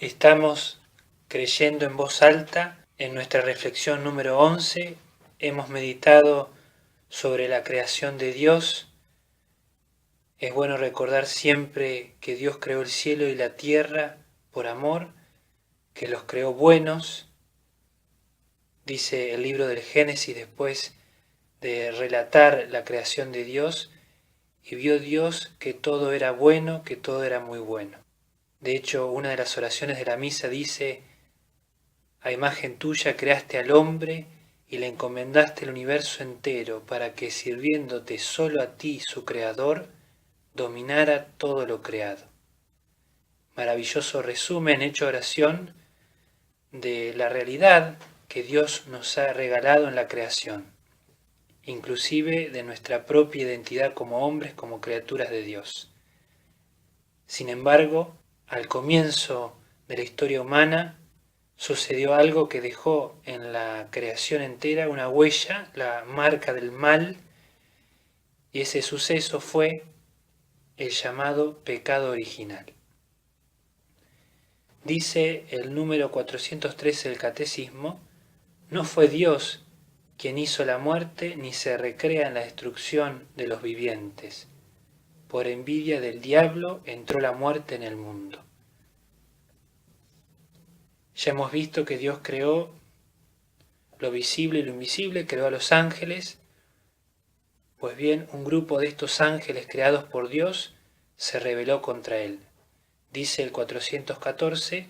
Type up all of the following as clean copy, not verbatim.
Estamos creyendo en voz alta. En nuestra reflexión número 11 hemos meditado sobre la creación de Dios. Es bueno recordar siempre que Dios creó el cielo y la tierra por amor, que los creó buenos. Dice el libro del Génesis después de relatar la creación de Dios, y vio Dios que todo era bueno, que todo era muy bueno. De hecho, una de las oraciones de la misa dice: a imagen tuya creaste al hombre y le encomendaste el universo entero para que, sirviéndote solo a ti, su creador, dominara todo lo creado. Maravilloso resumen hecho oración de la realidad que Dios nos ha regalado en la creación, inclusive de nuestra propia identidad como hombres, como criaturas de Dios. Sin embargo, al comienzo de la historia humana, sucedió algo que dejó en la creación entera una huella, la marca del mal, y ese suceso fue el llamado pecado original. Dice el número 413 del Catecismo: no fue Dios quien hizo la muerte, ni se recrea en la destrucción de los vivientes. Por envidia del diablo entró la muerte en el mundo. Ya hemos visto que Dios creó lo visible y lo invisible, creó a los ángeles. Pues bien, un grupo de estos ángeles creados por Dios se rebeló contra él. Dice el 414,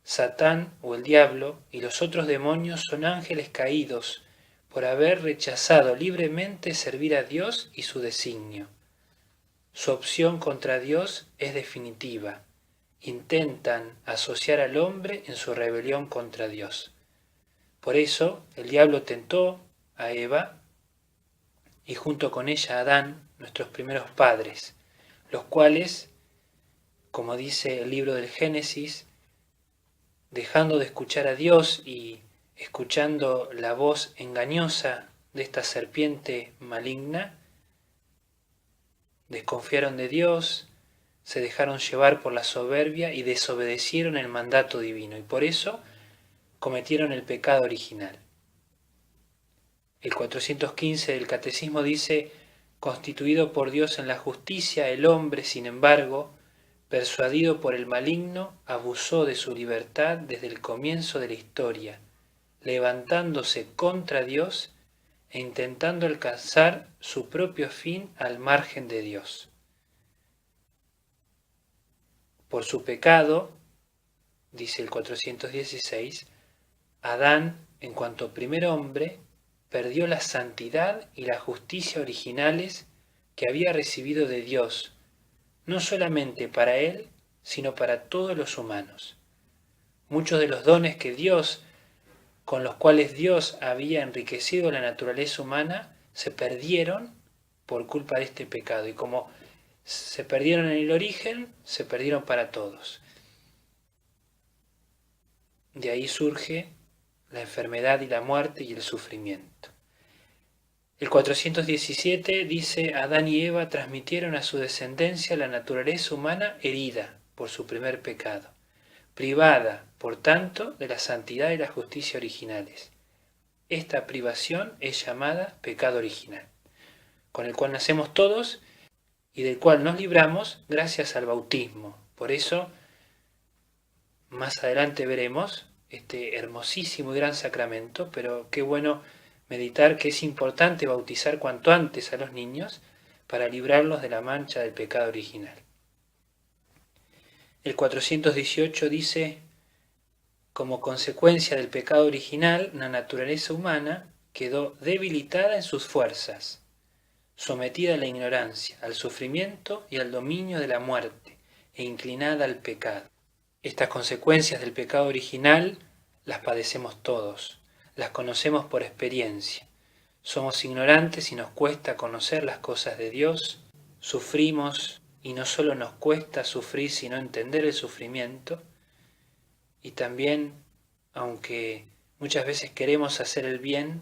Satán o el diablo y los otros demonios son ángeles caídos por haber rechazado libremente servir a Dios y su designio. Su opción contra Dios es definitiva. Intentan asociar al hombre en su rebelión contra Dios. Por eso el diablo tentó a Eva y junto con ella a Adán, nuestros primeros padres, los cuales, como dice el libro del Génesis, dejando de escuchar a Dios y escuchando la voz engañosa de esta serpiente maligna, desconfiaron de Dios, se dejaron llevar por la soberbia y desobedecieron el mandato divino, y por eso cometieron el pecado original. El 415 del Catecismo dice: constituido por Dios en la justicia, el hombre, sin embargo, persuadido por el maligno, abusó de su libertad desde el comienzo de la historia, levantándose contra Dios e intentando alcanzar su propio fin al margen de Dios. Por su pecado, dice el 416, Adán, en cuanto primer hombre, perdió la santidad y la justicia originales que había recibido de Dios, no solamente para él, sino para todos los humanos. Muchos de los dones que Dios, con los cuales Dios había enriquecido la naturaleza humana, se perdieron por culpa de este pecado. Y como se perdieron en el origen, se perdieron para todos. De ahí surge la enfermedad y la muerte y el sufrimiento. El 417 dice: Adán y Eva transmitieron a su descendencia la naturaleza humana herida por su primer pecado, privada, por tanto, de la santidad y la justicia originales. Esta privación es llamada pecado original, con el cual nacemos todos y del cual nos libramos gracias al bautismo. Por eso, más adelante veremos este hermosísimo y gran sacramento, pero qué bueno meditar que es importante bautizar cuanto antes a los niños para librarlos de la mancha del pecado original. El 418 dice: como consecuencia del pecado original, la naturaleza humana quedó debilitada en sus fuerzas, sometida a la ignorancia, al sufrimiento y al dominio de la muerte, e inclinada al pecado. Estas consecuencias del pecado original las padecemos todos, las conocemos por experiencia. Somos ignorantes y nos cuesta conocer las cosas de Dios, sufrimos y no solo nos cuesta sufrir, sino entender el sufrimiento, y también, aunque muchas veces queremos hacer el bien,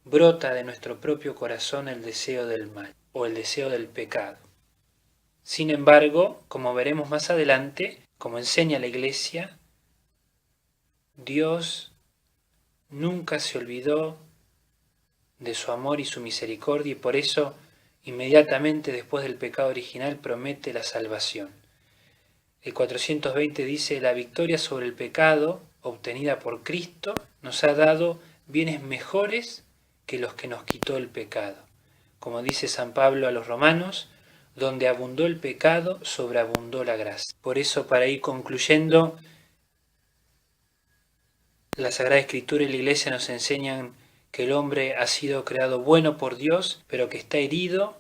brota de nuestro propio corazón el deseo del mal o el deseo del pecado. Sin embargo, como veremos más adelante, como enseña la Iglesia, Dios nunca se olvidó de su amor y su misericordia y por eso inmediatamente después del pecado original promete la salvación. El 420 dice: la victoria sobre el pecado obtenida por Cristo nos ha dado bienes mejores que los que nos quitó el pecado. Como dice San Pablo a los romanos, donde abundó el pecado, sobreabundó la gracia. Por eso, para ir concluyendo, la Sagrada Escritura y la Iglesia nos enseñan que el hombre ha sido creado bueno por Dios, pero que está herido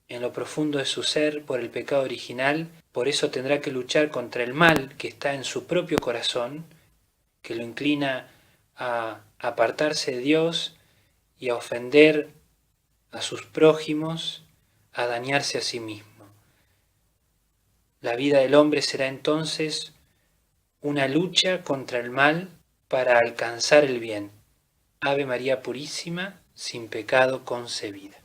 en lo profundo de su ser por el pecado original. Por eso tendrá que luchar contra el mal que está en su propio corazón, que lo inclina a apartarse de Dios y a ofender a sus prójimos, a dañarse a sí mismo. La vida del hombre será entonces una lucha contra el mal para alcanzar el bien. Ave María Purísima, sin pecado concebida.